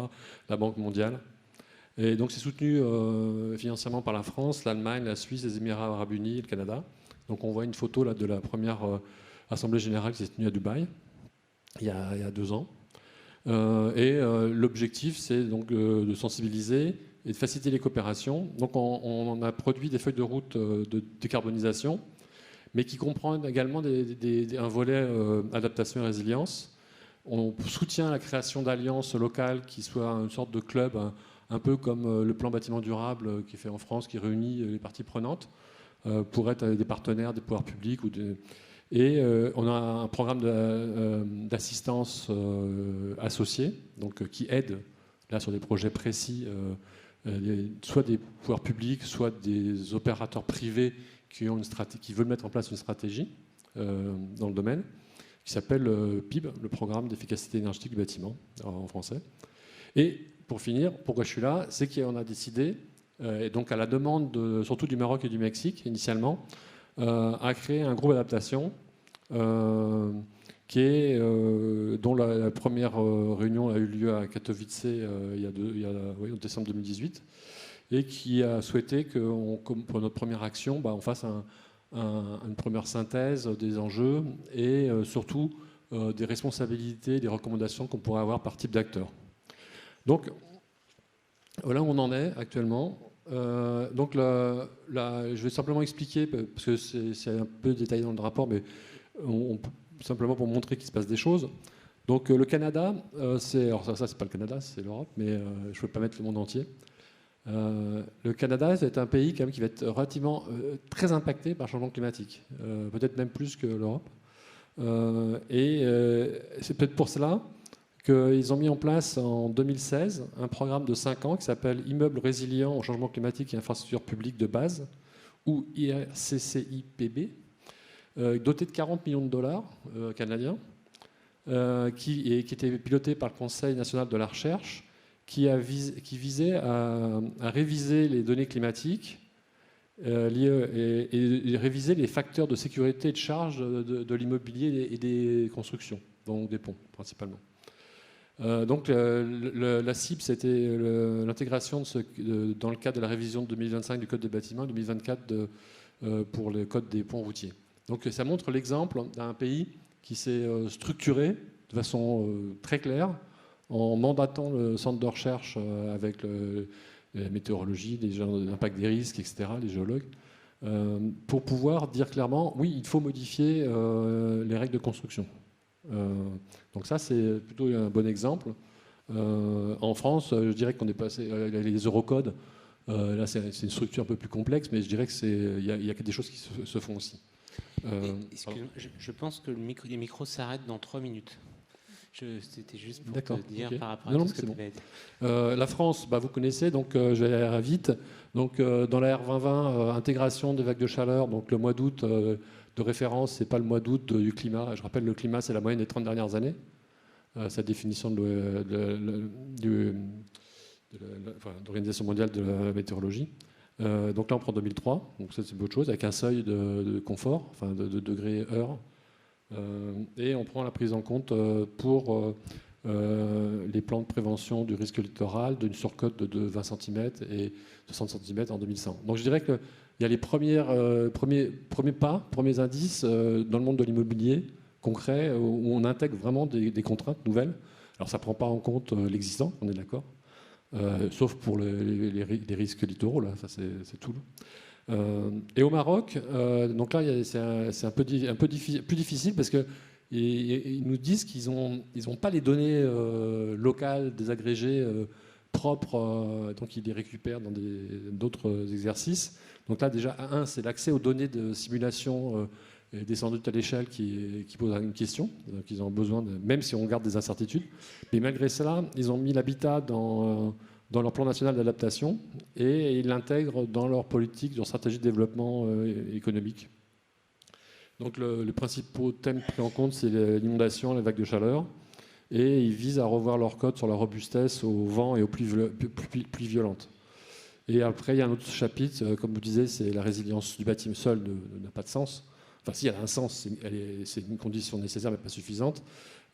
la Banque mondiale. Et donc c'est soutenu financièrement par la France, l'Allemagne, la Suisse, les Émirats arabes unis et le Canada. Donc on voit une photo là, de la première Assemblée générale qui s'est tenue à Dubaï, il y a 2 ans. L'objectif, c'est donc de sensibiliser et de faciliter les coopérations. Donc on a produit des feuilles de route de décarbonisation, mais qui comprennent également un volet adaptation et résilience. On soutient la création d'alliances locales qui soient une sorte de club, un peu comme le plan bâtiment durable qui est fait en France, qui réunit les parties prenantes pour être des partenaires des pouvoirs publics Et on a un programme d'assistance associée, donc qui aide là sur des projets précis, soit des pouvoirs publics, soit des opérateurs privés qui veulent mettre en place une stratégie dans le domaine, qui s'appelle PIB, le programme d'efficacité énergétique du bâtiment en français. Et pour finir, pourquoi je suis là, c'est qu'on a décidé, et donc à la demande surtout du Maroc et du Mexique initialement, a créé un groupe d'adaptation dont la première réunion a eu lieu à Katowice en décembre 2018 et qui a souhaité que pour notre première action, on fasse une première synthèse des enjeux et surtout des responsabilités, des recommandations qu'on pourrait avoir par type d'acteur. Donc voilà où on en est actuellement. Donc je vais simplement expliquer, parce que c'est un peu détaillé dans le rapport, mais simplement pour montrer qu'il se passe des choses. Donc le Canada, alors ça c'est pas le Canada, c'est l'Europe, mais je ne peux pas mettre le monde entier. Le Canada, c'est un pays quand même qui va être relativement très impacté par le changement climatique, peut-être même plus que l'Europe. C'est peut-être pour cela qu'ils ont mis en place en 2016 un programme de 5 ans qui s'appelle Immeubles résilients au changement climatique et infrastructures publiques de base, ou IRCCIPB, doté de 40 millions de dollars canadiens, qui était piloté par le Conseil national de la recherche, qui visait à réviser les données climatiques et réviser les facteurs de sécurité et de charge de l'immobilier et des constructions, donc des ponts principalement. Donc la cible, c'était l'intégration dans le cadre de la révision de 2025 du Code des bâtiments et 2024 pour le Code des ponts routiers. Donc ça montre l'exemple d'un pays qui s'est structuré de façon très claire en mandatant le centre de recherche avec la météorologie, l'impact des risques, etc., les géologues, pour pouvoir dire clairement, oui, il faut modifier les règles de construction. Donc ça, c'est plutôt un bon exemple. En France, je dirais qu'on est passé les eurocodes. Là, c'est une structure un peu plus complexe, mais je dirais qu'il y a des choses qui se font aussi. Excusez-moi, je pense que les micros s'arrêtent dans 3 minutes. C'était juste pour D'accord, te dire ok. par rapport Non, à non, tout ce que c'est tu bon. avais dit. La France, vous connaissez, donc je vais aller vite. Donc, dans la R2020, intégration des vagues de chaleur, donc le mois d'août de référence, c'est pas le mois d'août du climat. Je rappelle, le climat, c'est la moyenne des 30 dernières années. Sa définition de l'Organisation mondiale de la météorologie. Donc là, on prend 2003, donc ça, c'est autre chose, avec un seuil de confort, enfin de degrés heure. Et on prend la prise en compte pour les plans de prévention du risque littoral d'une surcote de 20 cm et 60 cm en 2100. Donc je dirais qu'il y a les premiers pas, premiers indices dans le monde de l'immobilier concret où on intègre vraiment des contraintes nouvelles. Alors ça ne prend pas en compte l'existant, on est d'accord, sauf pour les risques littoraux, là, ça c'est tout. Et au Maroc, donc là c'est un peu plus difficile parce que ils nous disent qu'ils n'ont pas les données locales des agrégés propres, donc ils les récupèrent dans d'autres exercices. Donc là déjà, c'est l'accès aux données de simulation descendues à l'échelle qui pose une question. Donc ils ont besoin, même si on garde des incertitudes. Mais malgré cela, ils ont mis l'habitat dans leur plan national d'adaptation et ils l'intègrent dans leur politique, leur stratégie de développement économique. Donc les principaux thèmes pris en compte, c'est l'inondation, les vagues de chaleur, et ils visent à revoir leur code sur la robustesse au vent et aux pluies violentes. Et après, il y a un autre chapitre, comme vous disiez, c'est la résilience du bâtiment seul n'a pas de sens. Enfin, si, elle a un sens, c'est une condition nécessaire mais pas suffisante.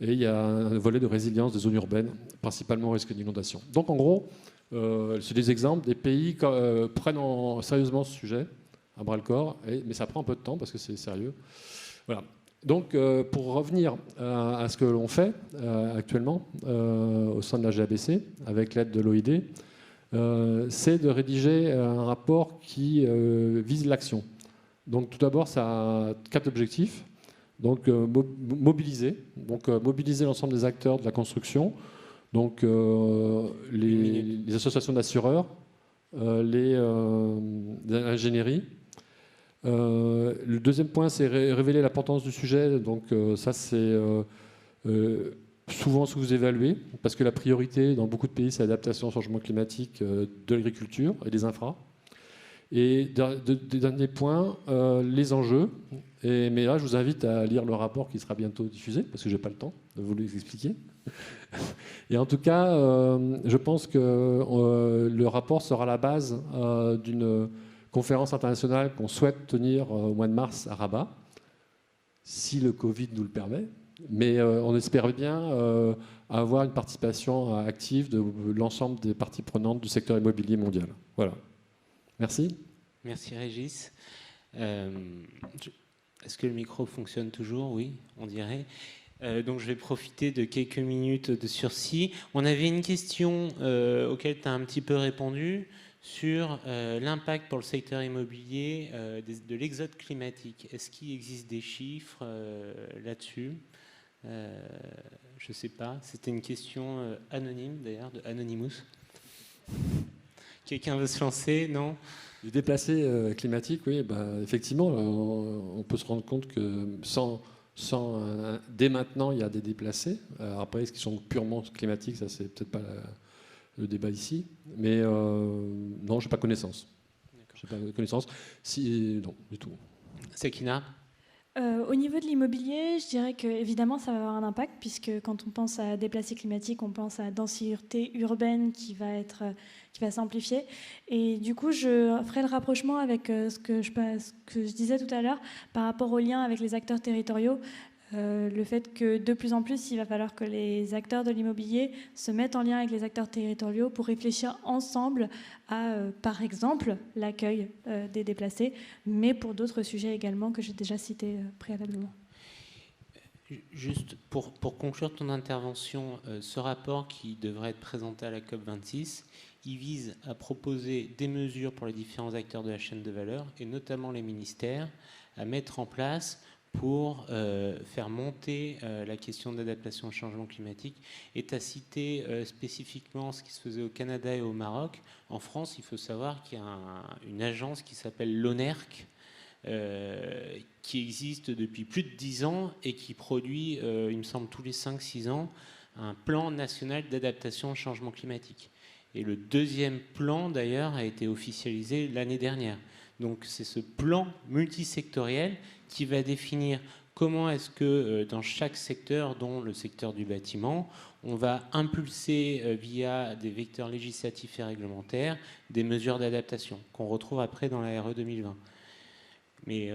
Et il y a un volet de résilience des zones urbaines, principalement au risque d'inondation. Donc en gros, c'est des exemples, des pays prennent sérieusement ce sujet, à bras-le-corps, mais ça prend un peu de temps parce que c'est sérieux. Voilà. Donc pour revenir à ce que l'on fait actuellement au sein de la GABC, avec l'aide de l'OID, c'est de rédiger un rapport qui vise l'action. Donc tout d'abord, ça a 4 objectifs. Donc mobiliser l'ensemble des acteurs de la construction, donc les associations d'assureurs, les ingénieries. Le deuxième point, c'est révéler l'importance du sujet. Donc ça, c'est souvent sous-évalué, parce que la priorité dans beaucoup de pays, c'est l'adaptation au changement climatique de l'agriculture et des infras. Et dernier point, les enjeux. Mais là, je vous invite à lire le rapport qui sera bientôt diffusé, parce que je n'ai pas le temps de vous les expliquer. Et en tout cas, je pense que le rapport sera la base d'une conférence internationale qu'on souhaite tenir au mois de mars à Rabat, si le Covid nous le permet. Mais on espère bien avoir une participation active de l'ensemble des parties prenantes du secteur immobilier mondial. Voilà. Merci. Merci Régis. Est-ce que le micro fonctionne toujours? Oui, on dirait. Donc je vais profiter de quelques minutes de sursis. On avait une question auquel tu as un petit peu répondu sur l'impact pour le secteur immobilier de l'exode climatique. Est-ce qu'il existe des chiffres là-dessus? Je ne sais pas. C'était une question anonyme d'ailleurs, de Anonymous. Quelqu'un veut se lancer? Non? Les déplacés climatiques, oui, effectivement, on peut se rendre compte que dès maintenant, il y a des déplacés. Après, est-ce qu'ils sont purement climatiques? Ça, c'est peut-être pas le débat ici. Mais non, je n'ai pas connaissance. Je n'ai pas connaissance. Non, du tout. Sakina? Au niveau de l'immobilier, je dirais qu'évidemment, ça va avoir un impact, puisque quand on pense à déplacés climatiques, on pense à densité urbaine qui va s'amplifier. Et du coup, je ferai le rapprochement avec ce que je disais tout à l'heure par rapport au lien avec les acteurs territoriaux. Le fait que de plus en plus, il va falloir que les acteurs de l'immobilier se mettent en lien avec les acteurs territoriaux pour réfléchir ensemble à, par exemple, l'accueil des déplacés, mais pour d'autres sujets également que j'ai déjà cités préalablement. Juste pour conclure ton intervention, ce rapport qui devrait être présenté à la COP26, il vise à proposer des mesures pour les différents acteurs de la chaîne de valeur, et notamment les ministères, à mettre en place pour faire monter la question d'adaptation au changement climatique. Et tu as cité spécifiquement ce qui se faisait au Canada et au Maroc. En France, il faut savoir qu'il y a une agence qui s'appelle l'ONERC, qui existe depuis plus de 10 ans et qui produit, il me semble, tous les 5-6 ans, un plan national d'adaptation au changement climatique. Et le deuxième plan, d'ailleurs, a été officialisé l'année dernière. Donc c'est ce plan multisectoriel qui va définir comment est-ce que dans chaque secteur, dont le secteur du bâtiment, on va impulser via des vecteurs législatifs et réglementaires des mesures d'adaptation qu'on retrouve après dans la RE 2020. Mais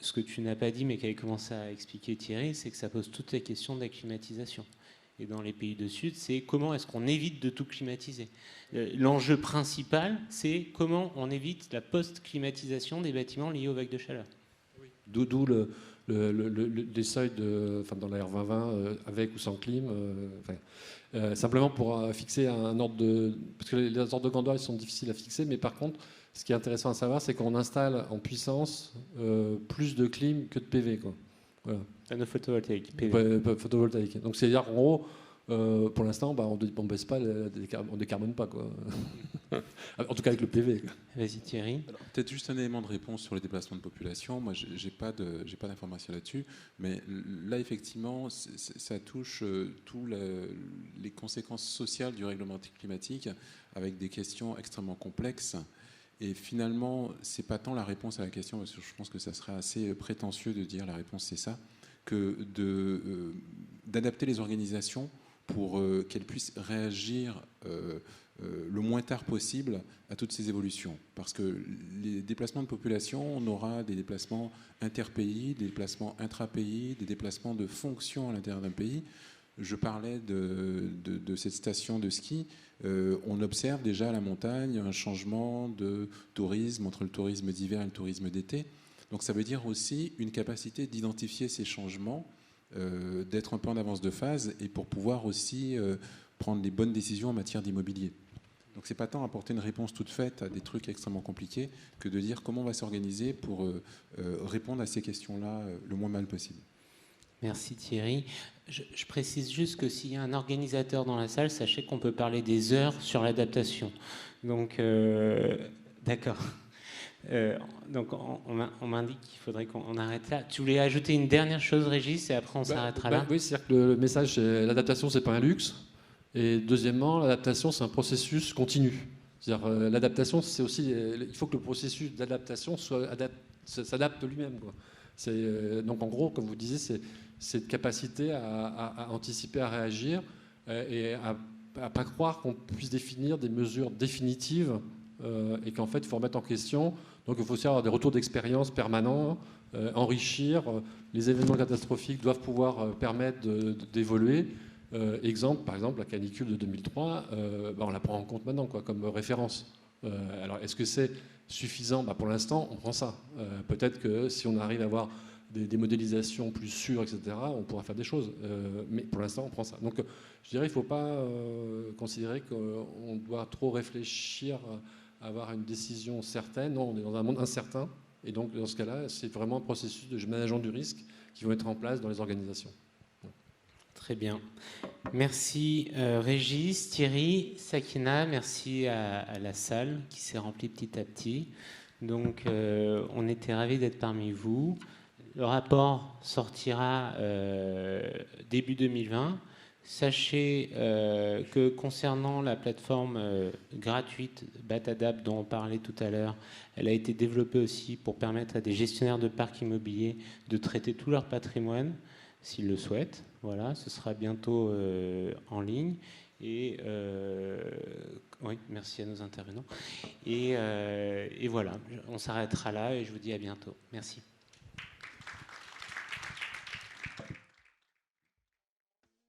ce que tu n'as pas dit, mais qu'avait commencé à expliquer Thierry, c'est que ça pose toutes les questions de la climatisation. Et dans les pays du Sud, c'est comment est-ce qu'on évite de tout climatiser. L'enjeu principal, c'est comment on évite la post-climatisation des bâtiments liés aux vagues de chaleur. Oui. D'où les seuils dans la R 2020 avec ou sans clim. Simplement pour fixer un ordre de... Parce que les ordres de grandeur, ils sont difficiles à fixer, mais par contre, ce qui est intéressant à savoir, c'est qu'on installe en puissance plus de clim que de PV, quoi. Voilà. Panneaux photovoltaïques. Photovoltaïque. Donc c'est-à-dire qu'en gros, pour l'instant, on ne baisse pas, on décarbone pas, quoi. En tout cas avec le PV. Quoi. Vas-y Thierry. Peut-être juste un élément de réponse sur les déplacements de population. Moi, j'ai pas d'informations là-dessus, mais là effectivement, ça touche tous les conséquences sociales du règlement climatique, avec des questions extrêmement complexes. Et finalement, c'est pas tant la réponse à la question, parce que je pense que ça serait assez prétentieux de dire la réponse c'est ça, que d'adapter les organisations pour qu'elles puissent réagir le moins tard possible à toutes ces évolutions. Parce que les déplacements de population, on aura des déplacements interpays, des déplacements intrapays, des déplacements de fonctions à l'intérieur d'un pays. Je parlais de cette station de ski. On observe déjà à la montagne un changement de tourisme entre le tourisme d'hiver et le tourisme d'été. Donc ça veut dire aussi une capacité d'identifier ces changements, d'être un peu en avance de phase et pour pouvoir aussi prendre les bonnes décisions en matière d'immobilier. Donc c'est pas tant apporter une réponse toute faite à des trucs extrêmement compliqués que de dire comment on va s'organiser pour répondre à ces questions-là le moins mal possible. Merci Thierry. Je précise juste que s'il y a un organisateur dans la salle, sachez qu'on peut parler des heures sur l'adaptation. Donc, d'accord. Donc, on m'indique qu'il faudrait qu'on arrête là. Tu voulais ajouter une dernière chose, Régis, et après on s'arrêtera là. Oui, c'est-à-dire que le message, c'est l'adaptation, c'est pas un luxe. Et deuxièmement, l'adaptation, c'est un processus continu. C'est-à-dire, l'adaptation, c'est aussi... il faut que le processus d'adaptation s'adapte lui-même, quoi. Donc en gros, comme vous disiez, c'est cette capacité à anticiper, à réagir et à ne pas croire qu'on puisse définir des mesures définitives et qu'en fait, il faut remettre en question. Donc il faut aussi avoir des retours d'expérience permanents, enrichir. Les événements catastrophiques doivent pouvoir permettre d'évoluer. Exemple, par exemple, la canicule de 2003, on la prend en compte maintenant comme référence. Alors est-ce que c'est suffisant? Pour l'instant, on prend ça. Peut-être que si on arrive à avoir des modélisations plus sûres, etc., on pourra faire des choses. Mais pour l'instant, on prend ça. Donc, je dirais qu'il ne faut pas considérer qu'on doit trop réfléchir à avoir une décision certaine. Non, on est dans un monde incertain. Et donc, dans ce cas-là, c'est vraiment un processus de management du risque qui va être en place dans les organisations. Très bien. Merci Régis, Thierry, Sakina, merci à la salle qui s'est remplie petit à petit. Donc on était ravis d'être parmi vous. Le rapport sortira début 2020. Sachez que concernant la plateforme gratuite Batadap dont on parlait tout à l'heure, elle a été développée aussi pour permettre à des gestionnaires de parcs immobiliers de traiter tout leur patrimoine s'ils le souhaitent. Voilà, ce sera bientôt en ligne. Et oui, merci à nos intervenants. Et voilà, on s'arrêtera là et je vous dis à bientôt. Merci.